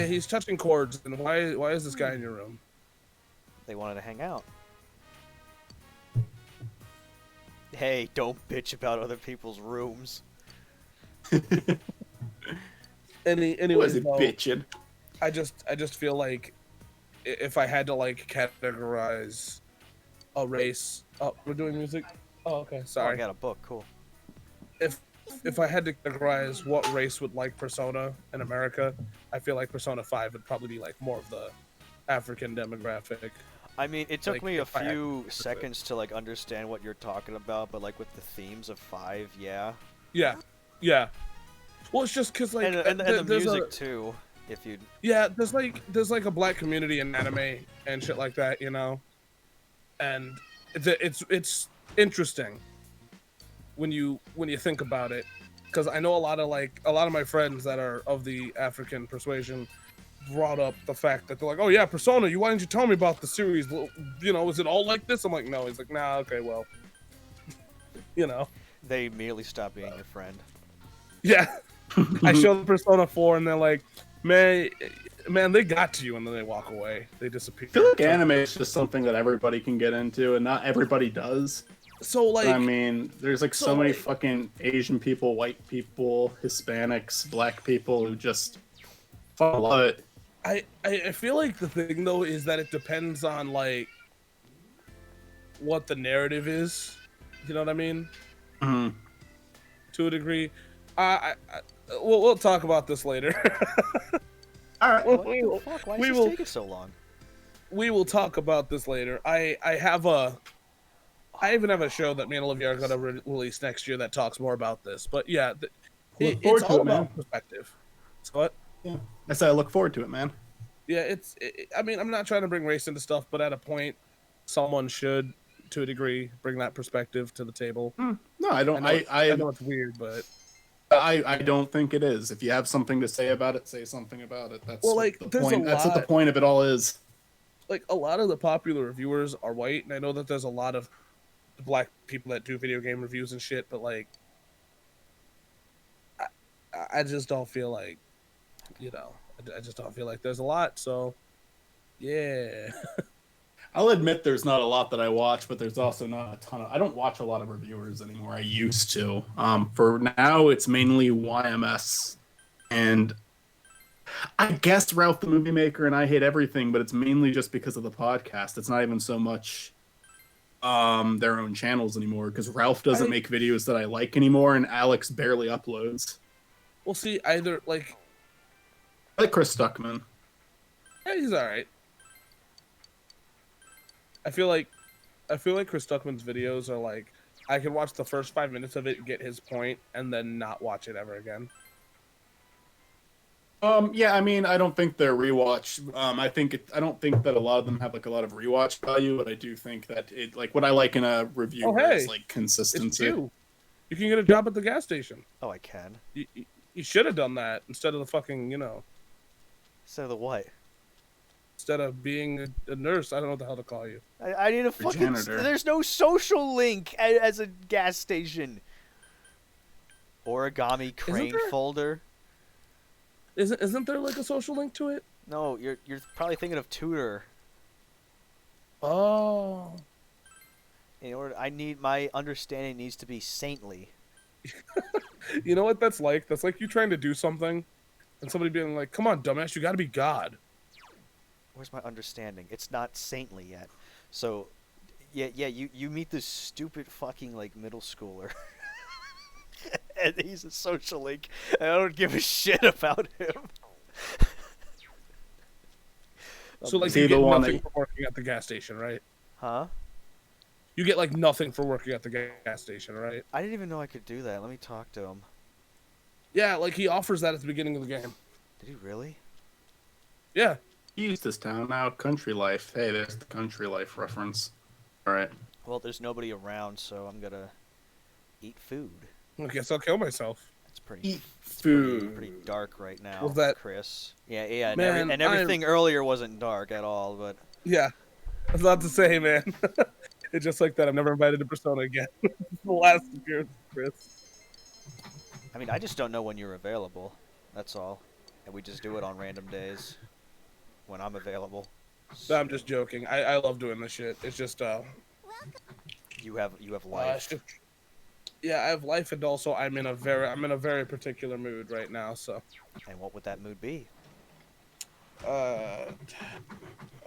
[SPEAKER 2] he's touching chords. And why is this guy in your room?
[SPEAKER 1] They wanted to hang out. Hey, don't bitch about other people's rooms.
[SPEAKER 2] Anyways,
[SPEAKER 3] Was it
[SPEAKER 2] though,
[SPEAKER 3] bitching?
[SPEAKER 2] I just feel like if I had to like categorize a race, oh, we're doing music. Oh, okay,
[SPEAKER 1] Oh, I
[SPEAKER 2] sorry.
[SPEAKER 1] got a book. Cool.
[SPEAKER 2] If I had to categorize what race would like Persona in America, I feel like Persona 5 would probably be like more of the African demographic.
[SPEAKER 1] I mean, it took
[SPEAKER 2] Like,
[SPEAKER 1] me a
[SPEAKER 2] if I had to
[SPEAKER 1] few
[SPEAKER 2] put it.
[SPEAKER 1] seconds to like understand what you're talking about, but like with the themes of 5, yeah.
[SPEAKER 2] Yeah, yeah. Well, it's just because like
[SPEAKER 1] And the
[SPEAKER 2] there's
[SPEAKER 1] music too. If you
[SPEAKER 2] yeah, there's like a black community in anime and shit like that, you know, and it's interesting when you think about it, because I know a lot of my friends that are of the African persuasion brought up the fact that they're like, oh yeah, Persona, why didn't you tell me about the series? You know, is it all like this? I'm like, no. He's like, nah, okay, well, you know,
[SPEAKER 1] they immediately stop being your friend.
[SPEAKER 2] yeah. I show them Persona 4 and they're like, man, they got to you, and then they walk away. They disappear.
[SPEAKER 3] I feel like anime is just something that everybody can get into, and not everybody does.
[SPEAKER 2] So like,
[SPEAKER 3] I mean, there's like so
[SPEAKER 2] so,
[SPEAKER 3] many
[SPEAKER 2] like-
[SPEAKER 3] fucking Asian people, white people, Hispanics, black people who just fucking love it.
[SPEAKER 2] I feel like the thing though is that it depends on like what the narrative is. You know what I mean?
[SPEAKER 3] Mhm.
[SPEAKER 2] To a degree. We'll talk about this later.
[SPEAKER 3] All right.
[SPEAKER 1] What the fuck? Why is
[SPEAKER 2] we
[SPEAKER 1] this
[SPEAKER 2] will-
[SPEAKER 1] taking so long?
[SPEAKER 2] We will talk about this later. I even have a show that me and Olivia are gonna release next year that talks more about this. But yeah,
[SPEAKER 3] Look forward
[SPEAKER 2] it's
[SPEAKER 3] to
[SPEAKER 2] all
[SPEAKER 3] it, man.
[SPEAKER 2] about perspective. So what?
[SPEAKER 3] Yeah. I said I look forward to it, man.
[SPEAKER 2] Yeah, I mean, I'm not trying to bring race into stuff, but at a point, someone should, to a degree, bring that perspective to the table.
[SPEAKER 3] No, I don't.
[SPEAKER 2] I know it's weird, but
[SPEAKER 3] I don't think it is. If you have something to say about it, say something about it. That's
[SPEAKER 2] Well,
[SPEAKER 3] what
[SPEAKER 2] like,
[SPEAKER 3] the
[SPEAKER 2] there's a
[SPEAKER 3] point. That's what the
[SPEAKER 2] lot-
[SPEAKER 3] point of it all is.
[SPEAKER 2] like a lot of the popular reviewers are white, and I know that there's a lot of black people that do video game reviews and shit, but like, I just don't feel like, you know, I just don't feel like there's a lot. So, yeah.
[SPEAKER 3] I'll admit there's not a lot that I watch, but there's also not a ton of. I don't watch a lot of reviewers anymore. I used to. For now, it's mainly YMS, and I guess Ralph the Movie Maker and I Hate Everything, but it's mainly just because of the podcast. It's not even so much their own channels anymore, because Ralph doesn't make videos that I like anymore, and Alex barely uploads.
[SPEAKER 2] We'll see. Either like,
[SPEAKER 3] I like Chris Stuckman.
[SPEAKER 2] yeah, he's all right. I feel like Chris Stuckman's videos are like, I can watch the first 5 minutes of it, get his point, and then not watch it ever again.
[SPEAKER 3] Yeah, I mean, I don't think they're rewatch. I don't think that a lot of them have like a lot of rewatch value, but I do think that it, like, what I like in a review is like
[SPEAKER 2] It's
[SPEAKER 3] consistency.
[SPEAKER 2] you. You can get a job at the gas station.
[SPEAKER 1] Oh, I can.
[SPEAKER 2] You should have done that instead of the fucking, you know,
[SPEAKER 1] So the what?
[SPEAKER 2] instead of being a nurse. I don't know what the hell to call you.
[SPEAKER 1] I need a fucking.
[SPEAKER 3] janitor.
[SPEAKER 1] There's no social link as a gas station. Origami crane
[SPEAKER 2] there?
[SPEAKER 1] folder.
[SPEAKER 2] Isn't there like a social link to it?
[SPEAKER 1] No, you're probably thinking of tutor.
[SPEAKER 2] Oh.
[SPEAKER 1] In order, my understanding needs to be saintly.
[SPEAKER 2] You know what that's like? That's like you trying to do something and somebody being like, come on, dumbass, you gotta be God.
[SPEAKER 1] Where's my understanding? It's not saintly yet. So, yeah, you meet this stupid fucking like middle schooler. And he's a social link, and I don't give a shit about him.
[SPEAKER 2] So like
[SPEAKER 3] Is he
[SPEAKER 2] you
[SPEAKER 3] the
[SPEAKER 2] get
[SPEAKER 3] one
[SPEAKER 2] nothing
[SPEAKER 3] that-
[SPEAKER 2] for working at the gas station, right?
[SPEAKER 1] Huh?
[SPEAKER 2] You get like nothing for working at the gas station, right?
[SPEAKER 1] I didn't even know I could do that. Let me talk to him.
[SPEAKER 2] Yeah, like he offers that at the beginning of the game.
[SPEAKER 1] Did he really?
[SPEAKER 2] Yeah.
[SPEAKER 3] He used this town now. Country life. Hey, there's the country life reference. All right.
[SPEAKER 1] Well, there's nobody around, so I'm gonna eat food.
[SPEAKER 2] I guess I'll kill myself.
[SPEAKER 1] It's pretty.
[SPEAKER 3] Eat
[SPEAKER 1] It's
[SPEAKER 3] food.
[SPEAKER 1] pretty dark right now.
[SPEAKER 2] Was that-
[SPEAKER 1] Chris? Yeah, yeah.
[SPEAKER 2] Man,
[SPEAKER 1] and everything earlier wasn't dark at all, but.
[SPEAKER 2] Yeah. I was about to say, man. It's just like that. I'm never invited to Persona again. The last appearance, Chris.
[SPEAKER 1] I mean, I just don't know when you're available. That's all. And we just do it on random days when I'm available.
[SPEAKER 2] No, I'm just joking. I love doing this shit. It's just
[SPEAKER 1] You have life.
[SPEAKER 2] yeah, I have life, and also I'm in a very particular mood right now. So.
[SPEAKER 1] And what would that mood be?
[SPEAKER 2] A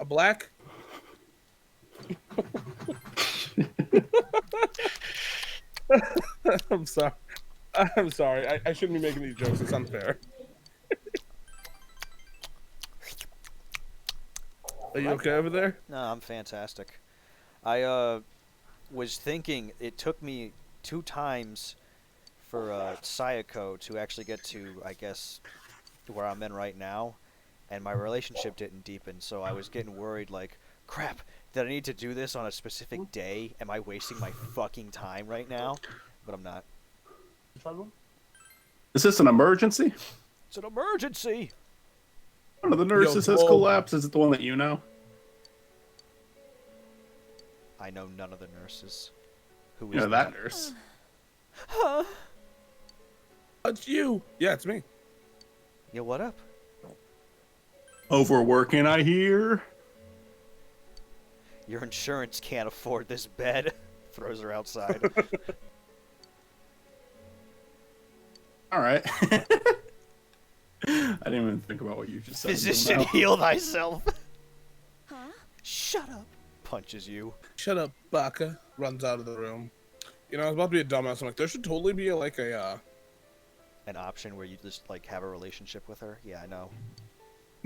[SPEAKER 2] black. I'm sorry. I'm sorry. I shouldn't be making these jokes. It's unfair. Are you okay over there?
[SPEAKER 1] No, I'm fantastic. I was thinking it took me 2 times for Sayako to actually get to, I guess, where I'm in right now, and my relationship didn't deepen, so I was getting worried, like, crap, did I need to do this on a specific day? Am I wasting my fucking time right now? But I'm not.
[SPEAKER 3] Is this an emergency?
[SPEAKER 1] It's an emergency!
[SPEAKER 3] One of the nurses has collapsed. Is it the one that you know?
[SPEAKER 1] I know none of the nurses. Who is
[SPEAKER 3] You know that nurse.
[SPEAKER 1] Huh?
[SPEAKER 2] It's you. Yeah, it's me.
[SPEAKER 1] Yeah, what up?
[SPEAKER 3] Overworking, I hear.
[SPEAKER 1] Your insurance can't afford this bed. Throws her outside.
[SPEAKER 3] All right. I didn't even think about what you just said.
[SPEAKER 1] Physician, heal thyself. Huh? Shut up. Punches you.
[SPEAKER 2] Shut up, Baka. Runs out of the room. You know, I was about to be a dumbass. I'm like, there should totally be like a
[SPEAKER 1] An option where you just like have a relationship with her. Yeah, I know.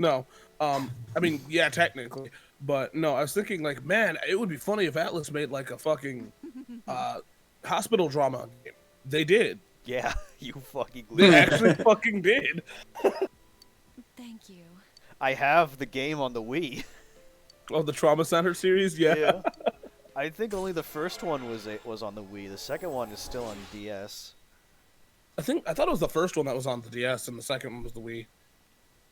[SPEAKER 2] No, I mean, yeah, technically, but no, I was thinking like, man, it would be funny if Atlas made like a fucking hospital drama game. They did.
[SPEAKER 1] Yeah, you fucking.
[SPEAKER 2] They actually fucking did.
[SPEAKER 4] Thank you.
[SPEAKER 1] I have the game on the Wii.
[SPEAKER 2] Oh, the Trauma Center series, yeah.
[SPEAKER 1] I think only the first one was on the Wii. The second one is still on DS.
[SPEAKER 2] I thought it was the first one that was on the DS, and the second one was the Wii.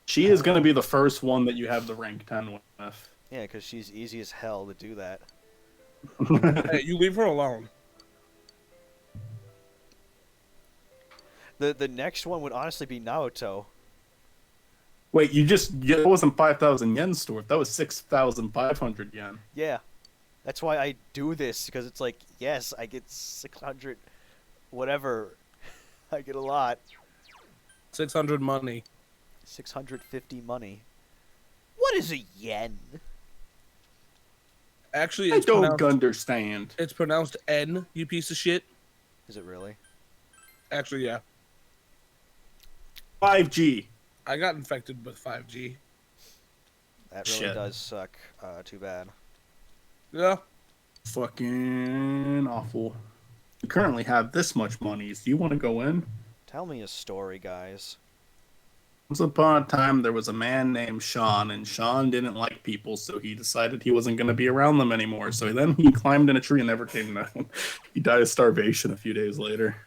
[SPEAKER 3] She is going to be the first one that you have the rank 10 with.
[SPEAKER 1] Yeah, because she's easy as hell to do that.
[SPEAKER 2] Hey, you leave her alone.
[SPEAKER 1] The next one would honestly be Naoto.
[SPEAKER 3] Wait, it wasn't 5,000 yen, Stuart. That was 6,500 yen.
[SPEAKER 1] Yeah. That's why I do this, because it's like, yes, I get 600 whatever. I get a lot.
[SPEAKER 2] 600 money.
[SPEAKER 1] 650 money. What is a yen?
[SPEAKER 2] Actually,
[SPEAKER 3] I
[SPEAKER 2] it's
[SPEAKER 3] don't understand.
[SPEAKER 2] It's pronounced N, you piece of shit.
[SPEAKER 1] Is it really?
[SPEAKER 2] Actually, yeah.
[SPEAKER 3] 5G.
[SPEAKER 2] I got infected with 5G.
[SPEAKER 1] That really does suck. Too bad.
[SPEAKER 2] Yeah.
[SPEAKER 3] Fucking awful. You currently have this much money. Do you want to go in?
[SPEAKER 1] Tell me a story, guys.
[SPEAKER 3] Once upon a time, there was a man named Sean, and Sean didn't like people, so he decided he wasn't going to be around them anymore. So then he climbed in a tree and never came down. He died of starvation a few days later.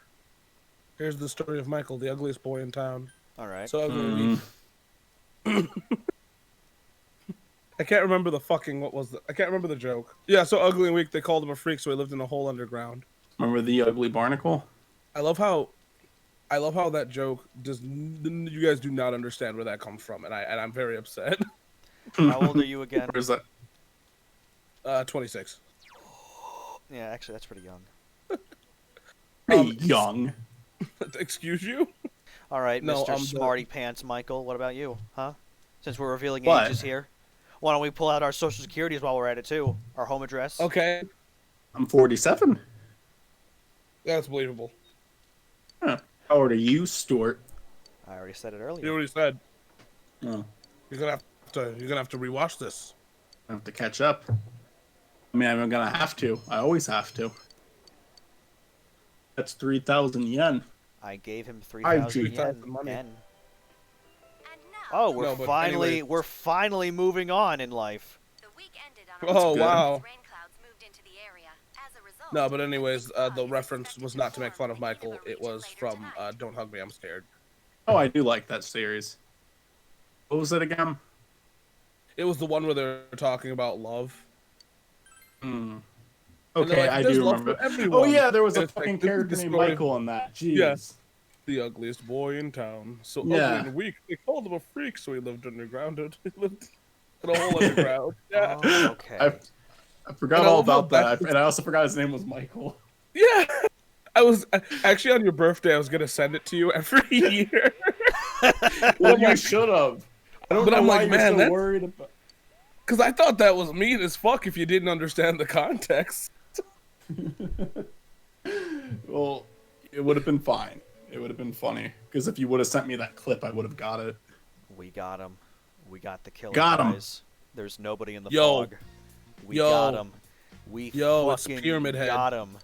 [SPEAKER 2] Here's the story of Michael, the ugliest boy in town.
[SPEAKER 1] All right.
[SPEAKER 2] So ugly. I can't remember the fucking I can't remember the joke. Yeah, so ugly and weak. They called him a freak, so he lived in a hole underground.
[SPEAKER 3] Remember the ugly barnacle?
[SPEAKER 2] I love how that joke you guys do not understand where that comes from, and I'm very upset.
[SPEAKER 1] How old are you again?
[SPEAKER 3] Where's that?
[SPEAKER 2] 26.
[SPEAKER 1] Yeah, actually, that's pretty young.
[SPEAKER 3] Young.
[SPEAKER 2] Excuse you?
[SPEAKER 1] All right,
[SPEAKER 2] No,
[SPEAKER 1] Mr. Smarty Pants Michael, what about you? Huh? Since we're revealing
[SPEAKER 3] What?
[SPEAKER 1] ages here. Why don't we pull out our social securities while we're at it, too? Our home address?
[SPEAKER 2] Okay.
[SPEAKER 3] I'm 47.
[SPEAKER 2] That's believable.
[SPEAKER 3] Huh. How old are you, Stuart?
[SPEAKER 1] I already said it earlier.
[SPEAKER 2] You already said.
[SPEAKER 3] Oh,
[SPEAKER 2] You're gonna have to rewatch this.
[SPEAKER 3] I have to catch up. I mean, I'm gonna have to. I always have to. That's 3,000 yen.
[SPEAKER 1] I gave him
[SPEAKER 3] 5G.
[SPEAKER 1] 3,000 yen.
[SPEAKER 2] money.
[SPEAKER 1] Oh, we're
[SPEAKER 2] No,
[SPEAKER 1] finally we're finally moving on in life.
[SPEAKER 2] Oh,
[SPEAKER 3] good.
[SPEAKER 2] wow. No, but anyways, the reference was not to make fun of Michael. It was from Don't Hug Me, I'm Scared.
[SPEAKER 3] Oh, I do like that series. What was it again?
[SPEAKER 2] It was the one where they were talking about love.
[SPEAKER 3] Hmm.
[SPEAKER 2] And they're
[SPEAKER 3] Okay,
[SPEAKER 2] like,
[SPEAKER 3] I
[SPEAKER 2] "There's
[SPEAKER 3] do
[SPEAKER 2] love
[SPEAKER 3] remember.
[SPEAKER 2] for everyone."
[SPEAKER 3] Oh yeah, there was a
[SPEAKER 2] And it's like,
[SPEAKER 3] fucking
[SPEAKER 2] this is
[SPEAKER 3] character
[SPEAKER 2] the
[SPEAKER 3] named
[SPEAKER 2] story-
[SPEAKER 3] Michael in that. Jeez.
[SPEAKER 2] Yeah. The ugliest boy in town. So
[SPEAKER 3] Yeah.
[SPEAKER 2] ugly and weak. They called him a freak, so he lived underground. He lived in a hole underground. Yeah.
[SPEAKER 1] Oh, okay.
[SPEAKER 3] I forgot
[SPEAKER 2] And I
[SPEAKER 3] all
[SPEAKER 2] love how
[SPEAKER 3] about that,
[SPEAKER 2] backwards-
[SPEAKER 3] and I also forgot his name was Michael.
[SPEAKER 2] Yeah. I was actually on your birthday. I was gonna send it to you every year.
[SPEAKER 3] Well,
[SPEAKER 2] I'm
[SPEAKER 3] you
[SPEAKER 2] like-
[SPEAKER 3] should have. I don't
[SPEAKER 2] But
[SPEAKER 3] know
[SPEAKER 2] I'm
[SPEAKER 3] why
[SPEAKER 2] like,
[SPEAKER 3] you're
[SPEAKER 2] man,
[SPEAKER 3] so
[SPEAKER 2] that's-
[SPEAKER 3] worried about.
[SPEAKER 2] Because I thought that was mean as fuck if you didn't understand the context.
[SPEAKER 3] Well, it would have been fine. It would have been funny because if you would have sent me that clip, I would have got it.
[SPEAKER 1] We got him. We got the killer
[SPEAKER 3] Got 'em.
[SPEAKER 1] guys. There's nobody in the
[SPEAKER 2] Yo.
[SPEAKER 1] fog. We
[SPEAKER 2] Yo.
[SPEAKER 1] got him. We
[SPEAKER 2] It's
[SPEAKER 1] fucking
[SPEAKER 2] Pyramid Head.
[SPEAKER 1] got him.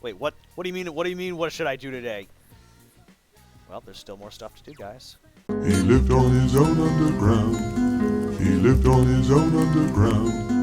[SPEAKER 1] Wait, what? What do you mean? What do you mean? What should I do today? Well, there's still more stuff to do, guys.
[SPEAKER 5] He lived on his own underground. He lived on his own underground.